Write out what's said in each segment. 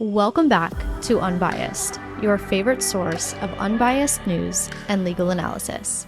Welcome back to Unbiased, your favorite source of unbiased news and legal analysis.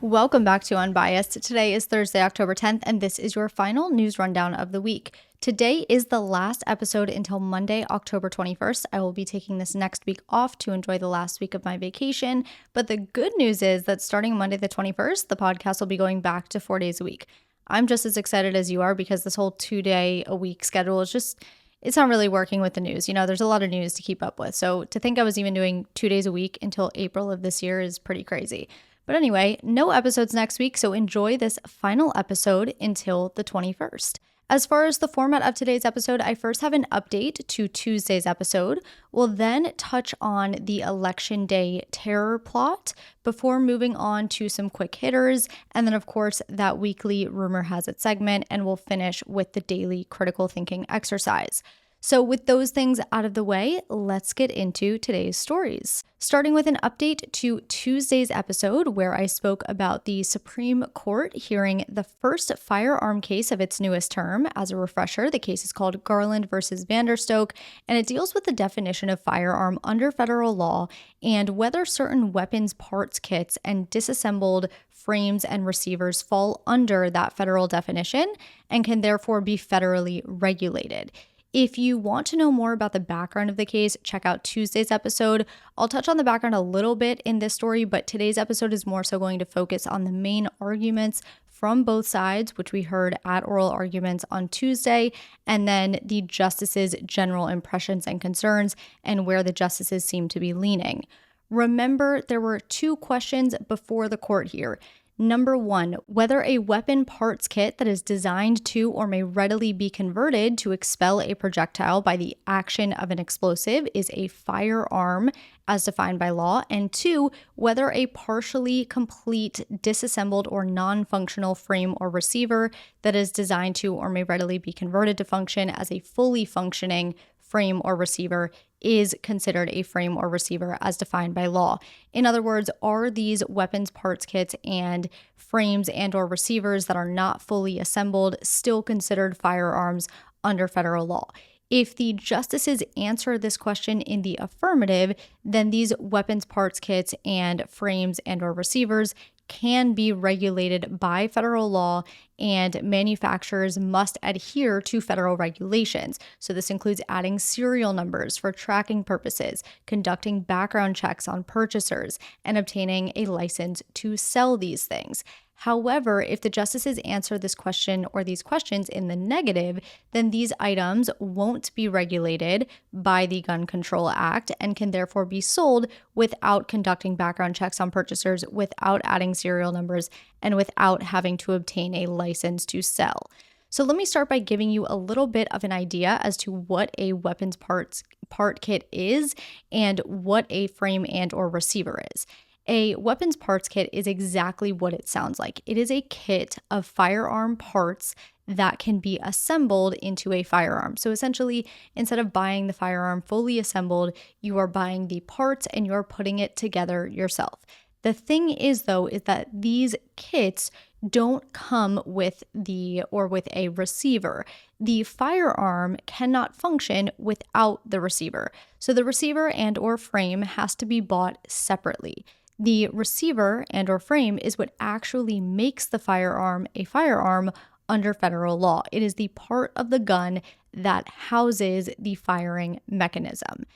Welcome back to Unbiased. Today is Thursday, October 10th, and this is your final news rundown of the week. Today is the last episode until Monday, October 21st. I will be taking this next week off to enjoy the last week of my vacation, but the good news is that starting Monday the 21st, the podcast will be going back to 4 days a week. I'm just as excited as you are because this whole 2-day-a-week schedule is it's not really working with the news. There's a lot of news to keep up with. So to think I was even doing 2 days a week until April of this year is pretty crazy. But anyway, no episodes next week, so enjoy this final episode until the 21st. As far as the format of today's episode, I first have an update to Tuesday's episode. We'll then touch on the Election Day terror plot before moving on to some quick hitters. And then, of course, that weekly Rumor Has It segment, and we'll finish with the daily critical thinking exercise. So with those things out of the way, let's get into today's stories. Starting with an update to Tuesday's episode, where I spoke about the Supreme Court hearing the first firearm case of its newest term. As a refresher, the case is called Garland versus Vanderstoke, and it deals with the definition of firearm under federal law and whether certain weapons parts kits and disassembled frames and receivers fall under that federal definition and can therefore be federally regulated. If you want to know more about the background of the case, check out Tuesday's episode. I'll touch on the background a little bit in this story, but today's episode is more so going to focus on the main arguments from both sides, which we heard at oral arguments on Tuesday, and then the justices' general impressions and concerns and where the justices seem to be leaning. Remember, there were two questions before the court here. Number one, whether a weapon parts kit that is designed to or may readily be converted to expel a projectile by the action of an explosive is a firearm as defined by law. And two, whether a partially complete, disassembled, or non-functional frame or receiver that is designed to or may readily be converted to function as a fully functioning frame or receiver is considered a frame or receiver as defined by law. In other words, are these weapons parts kits and frames and or receivers that are not fully assembled still considered firearms under federal law? If the justices answer this question in the affirmative, then these weapons parts kits and frames and or receivers can be regulated by federal law, and manufacturers must adhere to federal regulations. So this includes adding serial numbers for tracking purposes, conducting background checks on purchasers, and obtaining a license to sell these things. However, if the justices answer this question or these questions in the negative, then these items won't be regulated by the Gun Control Act and can therefore be sold without conducting background checks on purchasers, without adding serial numbers, and without having to obtain a license to sell. So let me start by giving you a little bit of an idea as to what a weapons part kit is and what a frame and or receiver is. A weapons parts kit is exactly what it sounds like. It is a kit of firearm parts that can be assembled into a firearm. So essentially, instead of buying the firearm fully assembled, you are buying the parts and you're putting it together yourself. The thing is, though, is that these kits don't come with a receiver. The firearm cannot function without the receiver. So the receiver and or frame has to be bought separately. The receiver and or frame is what actually makes the firearm a firearm under federal law. It is the part of the gun that houses the firing mechanism.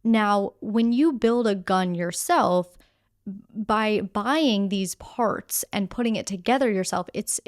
Now, when you build a gun yourself, by buying these parts and putting it together yourself, it's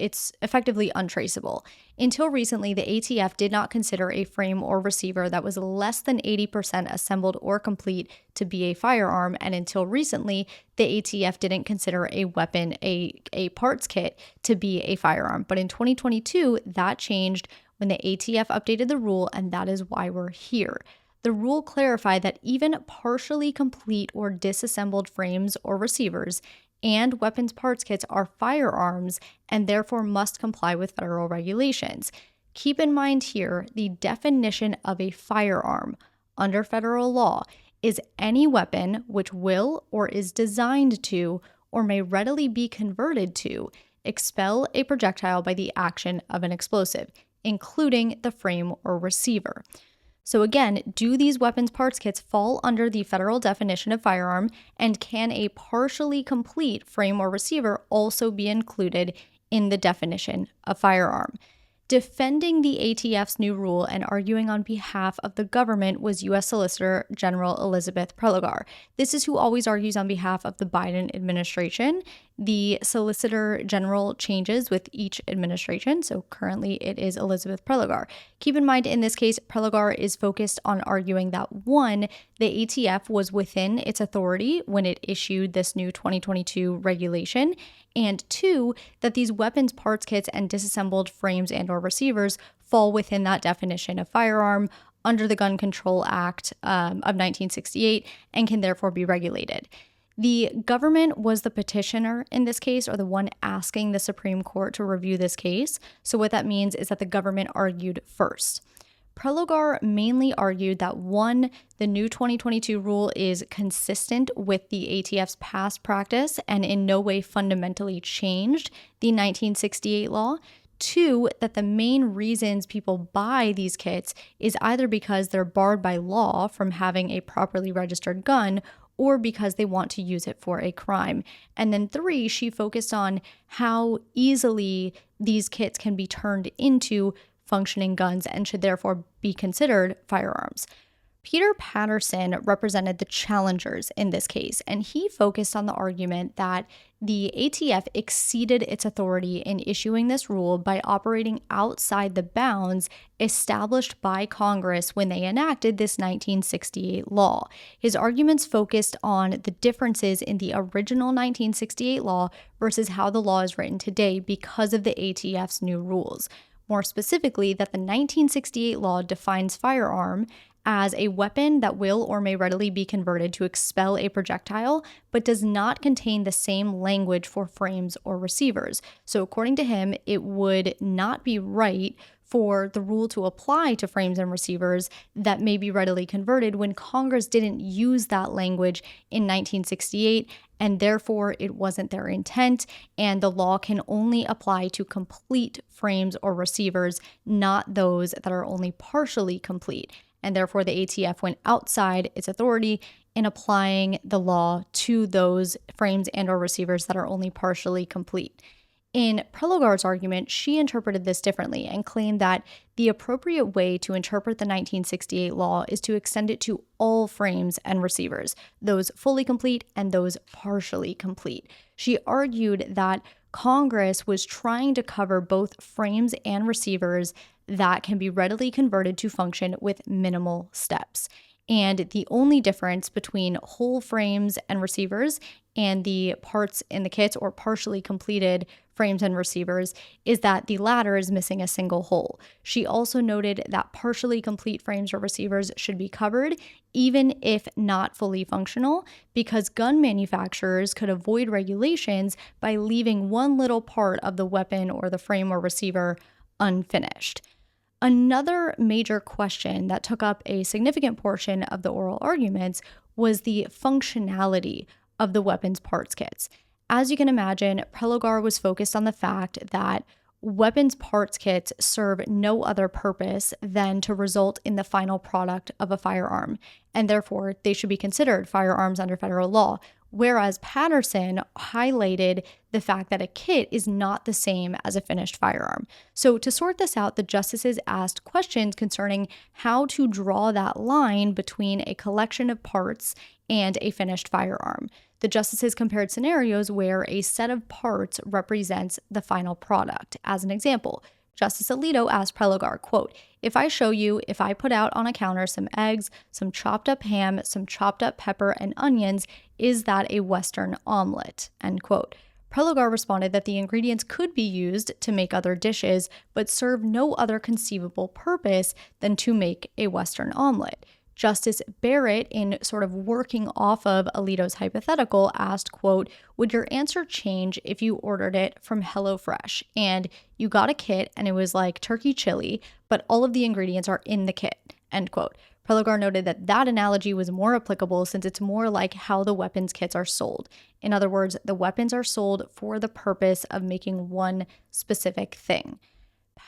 effectively untraceable. Until recently, the ATF did not consider a frame or receiver that was less than 80% assembled or complete to be a firearm, and until recently, the ATF didn't consider a weapon, a parts kit, to be a firearm. But in 2022, that changed when the ATF updated the rule, and that is why we're here. The rule clarified that even partially complete or disassembled frames or receivers and weapons parts kits are firearms and therefore must comply with federal regulations. Keep in mind here, the definition of a firearm under federal law is any weapon which will or is designed to or may readily be converted to expel a projectile by the action of an explosive, including the frame or receiver. So again, do these weapons parts kits fall under the federal definition of firearm, and can a partially complete frame or receiver also be included in the definition of firearm? Defending the ATF's new rule and arguing on behalf of the government was U.S. Solicitor General Elizabeth Prelogar. This is who always argues on behalf of the Biden administration. The Solicitor General changes with each administration, so currently it is Elizabeth Prelogar. Keep in mind, in this case, Prelogar is focused on arguing that, one, the ATF was within its authority when it issued this new 2022 regulation, and two, that these weapons parts kits and disassembled frames and or receivers fall within that definition of firearm under the Gun Control Act of 1968 and can therefore be regulated. The government was the petitioner in this case, or the one asking the Supreme Court to review this case. So what that means is that the government argued first. Prelogar mainly argued that, one, the new 2022 rule is consistent with the ATF's past practice and in no way fundamentally changed the 1968 law. Two, that the main reasons people buy these kits is either because they're barred by law from having a properly registered gun, or because they want to use it for a crime. And then three, she focused on how easily these kits can be turned into functioning guns and should therefore be considered firearms. Peter Patterson represented the challengers in this case, and he focused on the argument that the ATF exceeded its authority in issuing this rule by operating outside the bounds established by Congress when they enacted this 1968 law. His arguments focused on the differences in the original 1968 law versus how the law is written today because of the ATF's new rules. More specifically, that the 1968 law defines firearm as a weapon that will or may readily be converted to expel a projectile, but does not contain the same language for frames or receivers. So according to him, it would not be right for the rule to apply to frames and receivers that may be readily converted when Congress didn't use that language in 1968, and therefore it wasn't their intent, and the law can only apply to complete frames or receivers, not those that are only partially complete. And therefore the ATF went outside its authority in applying the law to those frames and or receivers that are only partially complete. In Prelogar's argument, she interpreted this differently and claimed that the appropriate way to interpret the 1968 law is to extend it to all frames and receivers, those fully complete and those partially complete. She argued that Congress was trying to cover both frames and receivers that can be readily converted to function with minimal steps. And the only difference between whole frames and receivers and the parts in the kits or partially completed frames and receivers is that the latter is missing a single hole. She also noted that partially complete frames or receivers should be covered, even if not fully functional, because gun manufacturers could avoid regulations by leaving one little part of the weapon or the frame or receiver unfinished. Another major question that took up a significant portion of the oral arguments was the functionality of the weapons parts kits. As you can imagine, Prelogar was focused on the fact that weapons parts kits serve no other purpose than to result in the final product of a firearm, and therefore they should be considered firearms under federal law. Whereas Patterson highlighted the fact that a kit is not the same as a finished firearm. So to sort this out, the justices asked questions concerning how to draw that line between a collection of parts and a finished firearm. The justices compared scenarios where a set of parts represents the final product. As an example, Justice Alito asked Prelogar, quote, if I put out on a counter some eggs, some chopped up ham, some chopped up pepper and onions, is that a Western omelet, end quote. Prelogar responded that the ingredients could be used to make other dishes, but serve no other conceivable purpose than to make a Western omelet. Justice Barrett, in sort of working off of Alito's hypothetical, asked, quote, would your answer change if you ordered it from HelloFresh and you got a kit and it was like turkey chili, but all of the ingredients are in the kit, end quote. Prelogar noted that that analogy was more applicable since it's more like how the weapons kits are sold. In other words, the weapons are sold for the purpose of making one specific thing.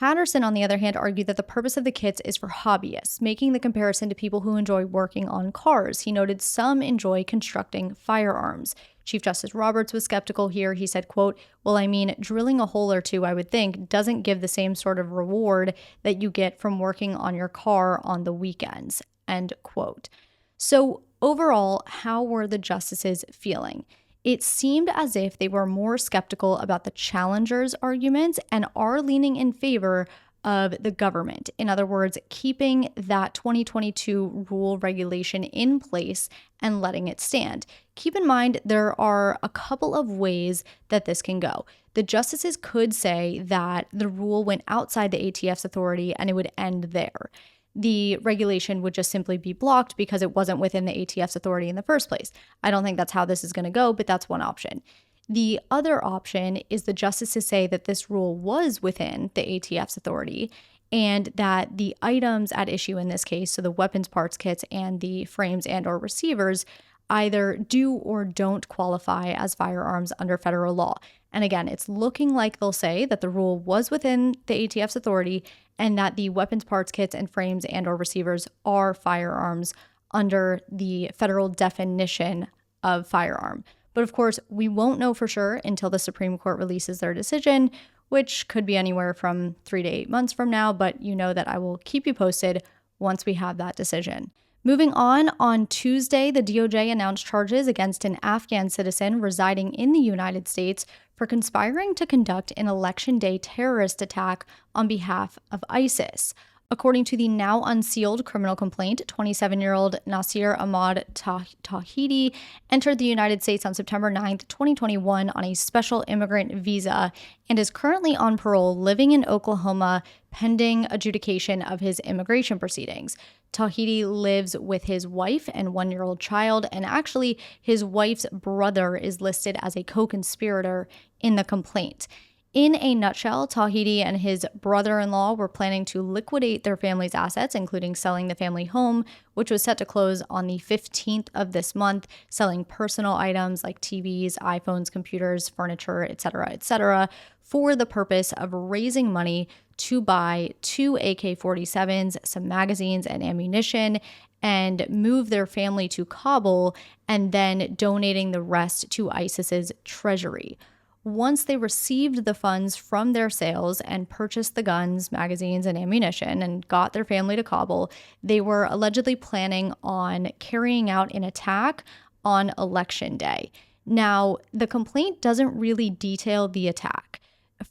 Patterson, on the other hand, argued that the purpose of the kits is for hobbyists, making the comparison to people who enjoy working on cars. He noted some enjoy constructing firearms. Chief Justice Roberts was skeptical here. He said, quote, "Well, I mean, drilling a hole or two, I would think, doesn't give the same sort of reward that you get from working on your car on the weekends," end quote. So overall, how were the justices feeling? It seemed as if they were more skeptical about the challengers' arguments and are leaning in favor of the government. In other words, keeping that 2022 rule regulation in place and letting it stand. Keep in mind, there are a couple of ways that this can go. The justices could say that the rule went outside the ATF's authority and it would end there. The regulation would just simply be blocked because it wasn't within the ATF's authority in the first place. I don't think that's how this is going to go, but that's one option. The other option is the justices say that this rule was within the ATF's authority and that the items at issue in this case, so the weapons parts kits and the frames and or receivers, either do or don't qualify as firearms under federal law. And again, it's looking like they'll say that the rule was within the ATF's authority and that the weapons parts kits and frames and or receivers are firearms under the federal definition of firearm. But of course, we won't know for sure until the Supreme Court releases their decision, which could be anywhere from 3 to 8 months from now, but you know that I will keep you posted once we have that decision. Moving on Tuesday, the DOJ announced charges against an Afghan citizen residing in the United States for conspiring to conduct an election day terrorist attack on behalf of ISIS. According to the now unsealed criminal complaint, 27-year-old Nasir Ahmad Tawhidi entered the United States on September 9, 2021 on a special immigrant visa and is currently on parole living in Oklahoma pending adjudication of his immigration proceedings. Tawhidi lives with his wife and 1-year-old child, and actually his wife's brother is listed as a co-conspirator in the complaint. In a nutshell, Tawhidi and his brother-in-law were planning to liquidate their family's assets, including selling the family home, which was set to close on the 15th of this month, selling personal items like TVs, iPhones, computers, furniture, etc., for the purpose of raising money to buy 2 AK-47s, some magazines and ammunition, and move their family to Kabul, and then donating the rest to ISIS's treasury. Once they received the funds from their sales and purchased the guns, magazines, and ammunition and got their family to Kabul, they were allegedly planning on carrying out an attack on Election Day. Now, the complaint doesn't really detail the attack.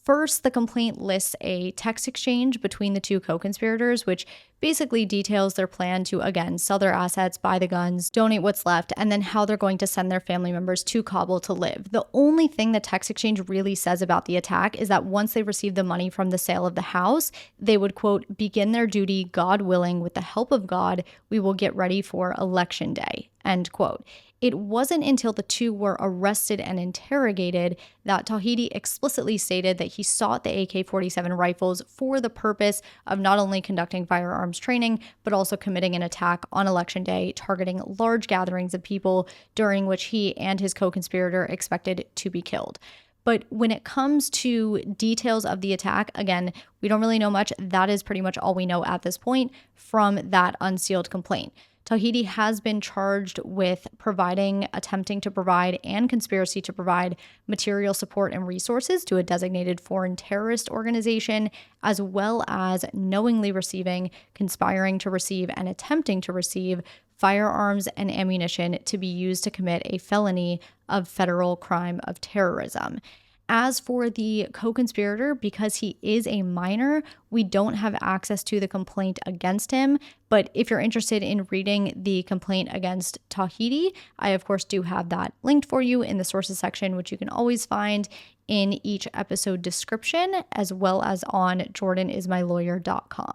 First, the complaint lists a text exchange between the two co-conspirators, which basically details their plan to, again, sell their assets, buy the guns, donate what's left, and then how they're going to send their family members to Kabul to live. The only thing the text exchange really says about the attack is that once they receive the money from the sale of the house, they would, quote, begin their duty, God willing, with the help of God, we will get ready for Election Day, end quote. It wasn't until the two were arrested and interrogated that Tawhidi explicitly stated that he sought the AK-47 rifles for the purpose of not only conducting firearms training, but also committing an attack on Election Day, targeting large gatherings of people during which he and his co-conspirator expected to be killed. But when it comes to details of the attack, again, we don't really know much. That is pretty much all we know at this point from that unsealed complaint. Tawhidi has been charged with attempting to provide, and conspiracy to provide material support and resources to a designated foreign terrorist organization, as well as knowingly receiving, conspiring to receive, and attempting to receive firearms and ammunition to be used to commit a felony of federal crime of terrorism. As for the co-conspirator, because he is a minor, we don't have access to the complaint against him. But if you're interested in reading the complaint against Tawhidi, I, of course, do have that linked for you in the sources section, which you can always find in each episode description, as well as on jordanismylawyer.com.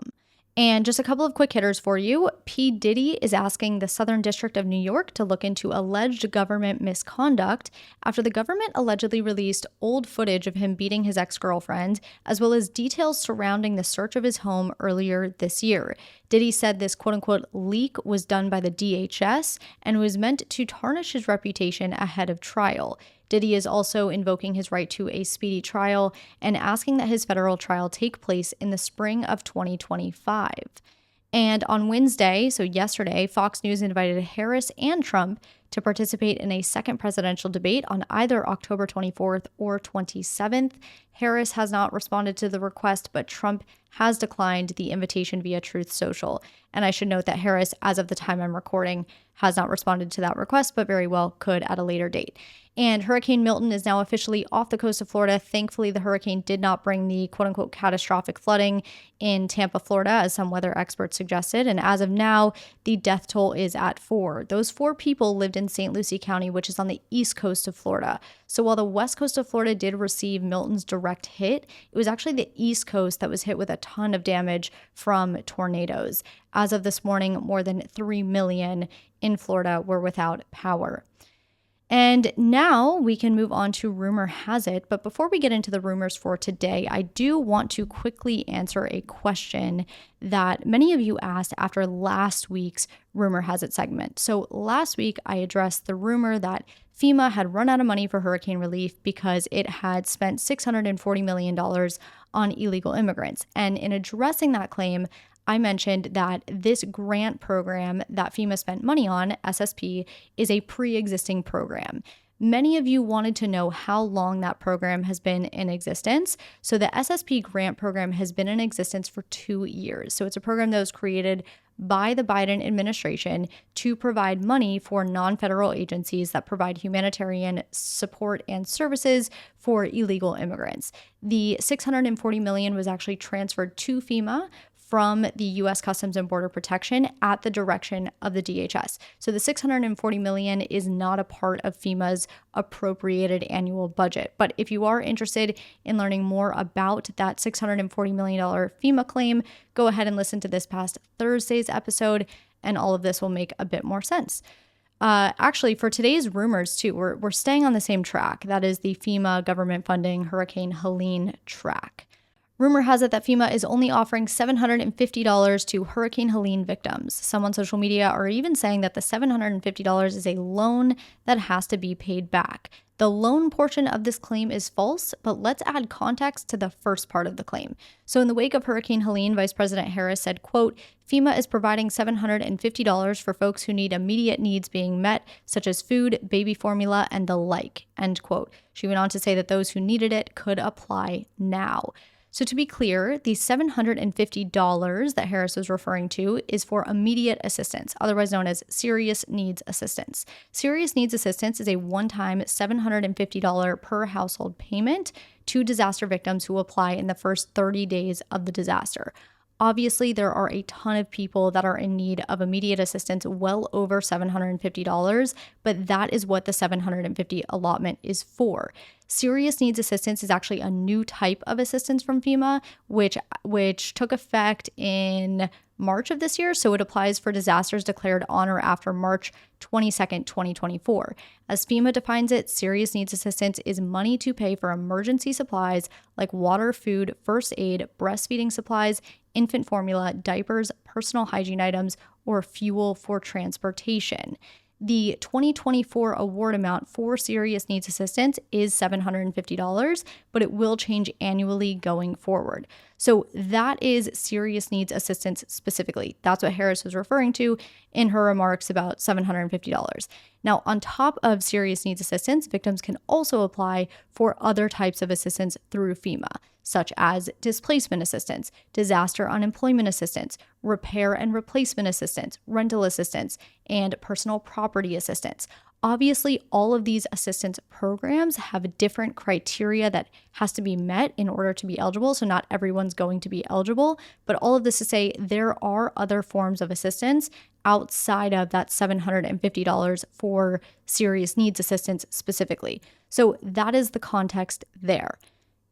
And just a couple of quick hitters for you. P. Diddy is asking the Southern District of New York to look into alleged government misconduct after the government allegedly released old footage of him beating his ex-girlfriend, as well as details surrounding the search of his home earlier this year. Diddy said this quote-unquote leak was done by the DHS and was meant to tarnish his reputation ahead of trial. Diddy is also invoking his right to a speedy trial and asking that his federal trial take place in the spring of 2025. And on Wednesday, so yesterday, Fox News invited Harris and Trump to participate in a second presidential debate on either October 24th or 27th. Harris has not responded to the request, but Trump has declined the invitation via Truth Social. And I should note that Harris, as of the time I'm recording, has not responded to that request, but very well could at a later date. And Hurricane Milton is now officially off the coast of Florida. Thankfully, the hurricane did not bring the quote-unquote catastrophic flooding in Tampa, Florida, as some weather experts suggested. And as of now, the death toll is at 4. Those 4 people lived in St. Lucie County, which is on the east coast of Florida. So while the west coast of Florida did receive Milton's direct hit, it was actually the east coast that was hit with a ton of damage from tornadoes. As of this morning, more than 3 million in Florida were without power. And now we can move on to Rumor Has It. But before we get into the rumors for today, I do want to quickly answer a question that many of you asked after last week's Rumor Has It segment. So last week, I addressed the rumor that FEMA had run out of money for hurricane relief because it had spent $640 million on illegal immigrants. And in addressing that claim, I mentioned that this grant program that FEMA spent money on, SSP, is a pre-existing program. Many of you wanted to know how long that program has been in existence. So the SSP grant program has been in existence for 2 years. So it's a program that was created by the Biden administration to provide money for non-federal agencies that provide humanitarian support and services for illegal immigrants. The $640 million was actually transferred to FEMA from the U.S. Customs and Border Protection at the direction of the DHS. So the $640 million is not a part of FEMA's appropriated annual budget. But if you are interested in learning more about that $640 million FEMA claim, go ahead and listen to this past Thursday's episode, and all of this will make a bit more sense. Actually, for today's rumors too, we're staying on the same track. That is the FEMA government funding Hurricane Helene track. Rumor has it that FEMA is only offering $750 to Hurricane Helene victims. Some on social media are even saying that the $750 is a loan that has to be paid back. The loan portion of this claim is false, but let's add context to the first part of the claim. So in the wake of Hurricane Helene, Vice President Harris said, quote, FEMA is providing $750 for folks who need immediate needs being met, such as food, baby formula, and the like, end quote. She went on to say that those who needed it could apply now. So to be clear, the $750 that Harris was referring to is for immediate assistance, otherwise known as serious needs assistance. Serious needs assistance is a one-time $750 per household payment to disaster victims who apply in the first 30 days of the disaster. Obviously, there are a ton of people that are in need of immediate assistance, well over $750, but that is what the $750 allotment is for. Serious needs assistance is actually a new type of assistance from FEMA, which took effect in March of this year, so it applies for disasters declared on or after March 22nd, 2024. As FEMA defines it, serious needs assistance is money to pay for emergency supplies like water, food, first aid, breastfeeding supplies, infant formula, diapers, personal hygiene items, or fuel for transportation. The 2024 award amount for serious needs assistance is $750, but it will change annually going forward. So that is serious needs assistance specifically. That's what Harris was referring to in her remarks about $750. Now, on top of serious needs assistance, victims can also apply for other types of assistance through FEMA, such as displacement assistance, disaster unemployment assistance, repair and replacement assistance, rental assistance, and personal property assistance. Obviously, all of these assistance programs have different criteria that has to be met in order to be eligible, so not everyone's going to be eligible, but all of this to say there are other forms of assistance outside of that $750 for serious needs assistance specifically. So that is the context there.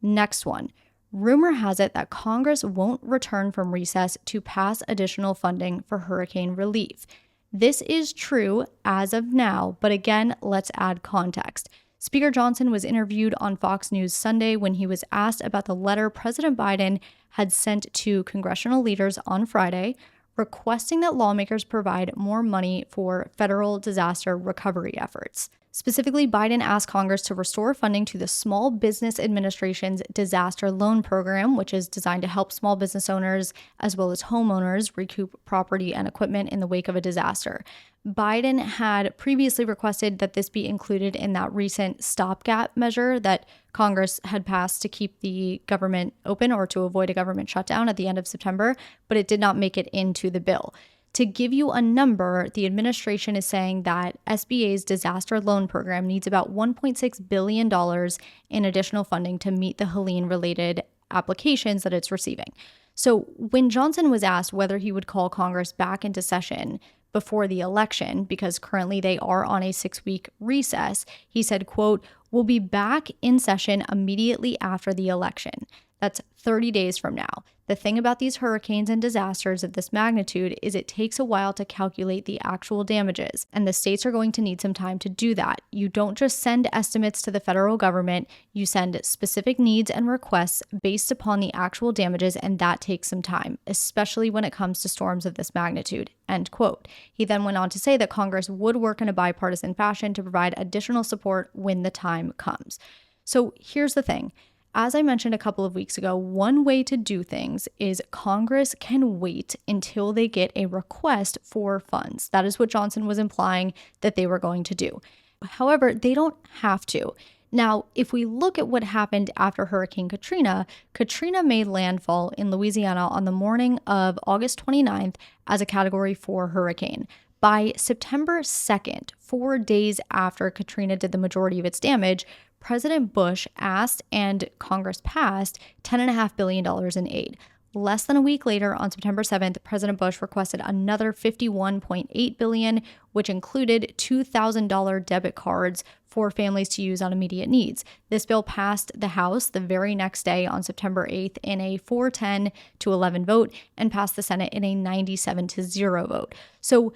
Next one. Rumor has it that Congress won't return from recess to pass additional funding for hurricane relief. This is true as of now, but again, let's add context. Speaker Johnson was interviewed on Fox News Sunday when he was asked about the letter President Biden had sent to congressional leaders on Friday, requesting that lawmakers provide more money for federal disaster recovery efforts. Specifically, Biden asked Congress to restore funding to the Small Business Administration's Disaster Loan Program, which is designed to help small business owners as well as homeowners recoup property and equipment in the wake of a disaster. Biden had previously requested that this be included in that recent stopgap measure that Congress had passed to keep the government open or to avoid a government shutdown at the end of September, but it did not make it into the bill. To give you a number, the administration is saying that SBA's disaster loan program needs about $1.6 billion in additional funding to meet the Helene-related applications that it's receiving. So when Johnson was asked whether he would call Congress back into session before the election, because currently they are on a 6-week recess, he said, quote, "We'll be back in session immediately after the election." That's 30 days from now. The thing about these hurricanes and disasters of this magnitude is it takes a while to calculate the actual damages, and the states are going to need some time to do that. You don't just send estimates to the federal government, you send specific needs and requests based upon the actual damages, and that takes some time, especially when it comes to storms of this magnitude, end quote. He then went on to say that Congress would work in a bipartisan fashion to provide additional support when the time comes. So here's the thing. As I mentioned a couple of weeks ago, one way to do things is Congress can wait until they get a request for funds. That is what Johnson was implying that they were going to do. However, they don't have to. Now, if we look at what happened after Hurricane Katrina, Katrina made landfall in Louisiana on the morning of August 29th as a Category 4 hurricane. By September 2nd, 4 days after Katrina did the majority of its damage, President Bush asked and Congress passed $10.5 billion in aid. Less than a week later, on September 7th, President Bush requested another $51.8 billion, which included $2,000 debit cards for families to use on immediate needs. This bill passed the House the very next day on September 8th in a 410-11 vote and passed the Senate in a 97-0 vote. So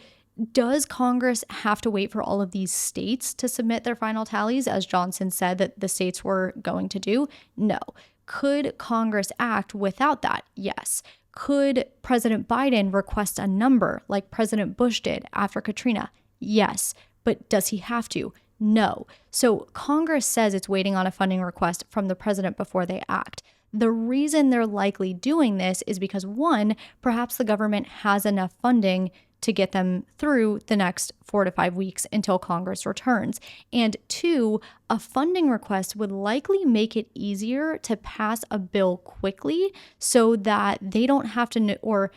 does Congress have to wait for all of these states to submit their final tallies, as Johnson said that the states were going to do? No. Could Congress act without that? Yes. Could President Biden request a number like President Bush did after Katrina? Yes. But does he have to? No. So Congress says it's waiting on a funding request from the president before they act. The reason they're likely doing this is because, one, perhaps the government has enough funding to get them through the next 4 to 5 weeks until Congress returns. And two, a funding request would likely make it easier to pass a bill quickly so that they don't have to,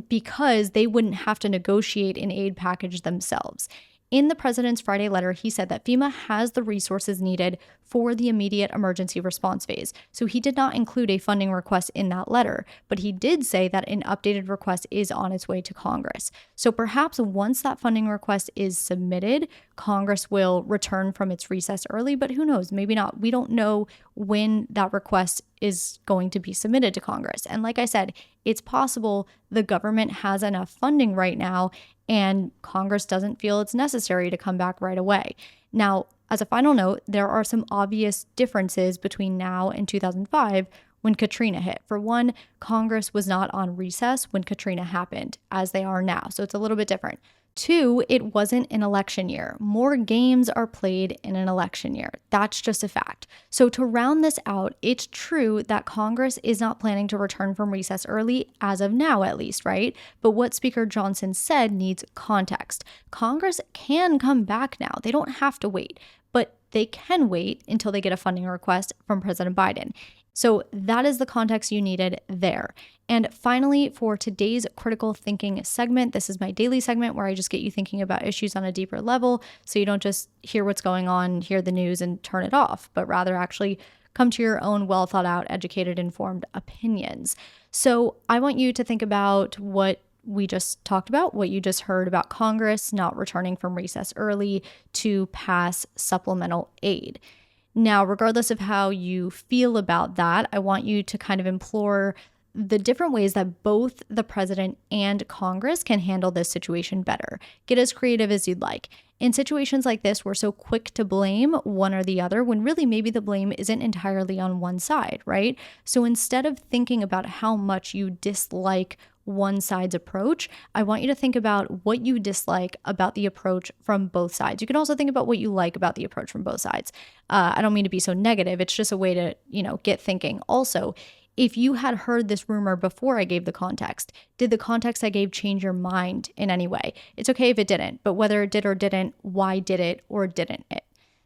because they wouldn't have to negotiate an aid package themselves. In the president's Friday letter, he said that FEMA has the resources needed for the immediate emergency response phase. So he did not include a funding request in that letter, but he did say that an updated request is on its way to Congress. So perhaps once that funding request is submitted, Congress will return from its recess early, but who knows? Maybe not. We don't know when that request is going to be submitted to Congress. And like I said, it's possible the government has enough funding right now and Congress doesn't feel it's necessary to come back right away. Now, as a final note, there are some obvious differences between now and 2005 when Katrina hit. For one, Congress was not on recess when Katrina happened, as they are now, so it's a little bit different. Two, it wasn't an election year. More games are played in an election year. That's just a fact. So to round this out, it's true that Congress is not planning to return from recess early, as of now at least, right? But what Speaker Johnson said needs context. Congress can come back now. They don't have to wait, but they can wait until they get a funding request from President Biden. So that is the context you needed there. And finally, for today's critical thinking segment, this is my daily segment where I just get you thinking about issues on a deeper level, so you don't just hear what's going on, hear the news and turn it off, but rather actually come to your own well thought out, educated, informed opinions. So I want you to think about what we just talked about, what you just heard about Congress not returning from recess early to pass supplemental aid. Now, regardless of how you feel about that, I want you to kind of implore the different ways that both the president and Congress can handle this situation better. Get as creative as you'd like. In situations like this, we're so quick to blame one or the other when really maybe the blame isn't entirely on one side, right? So instead of thinking about how much you dislike one side's approach. I want you to think about what you dislike about the approach from both sides. You can also think about what you like about the approach from both sides. I don't mean to be so negative. It's just a way to, get thinking. Also, if you had heard this rumor before I gave the context, did the context I gave change your mind in any way? It's okay if it didn't, but whether it did or didn't, why did it or didn't it?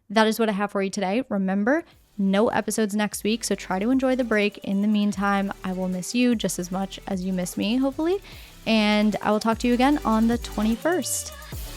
That is what I have for you today. Remember, no episodes next week, so try to enjoy the break. In the meantime, I will miss you just as much as you miss me, hopefully, and I will talk to you again on the 21st.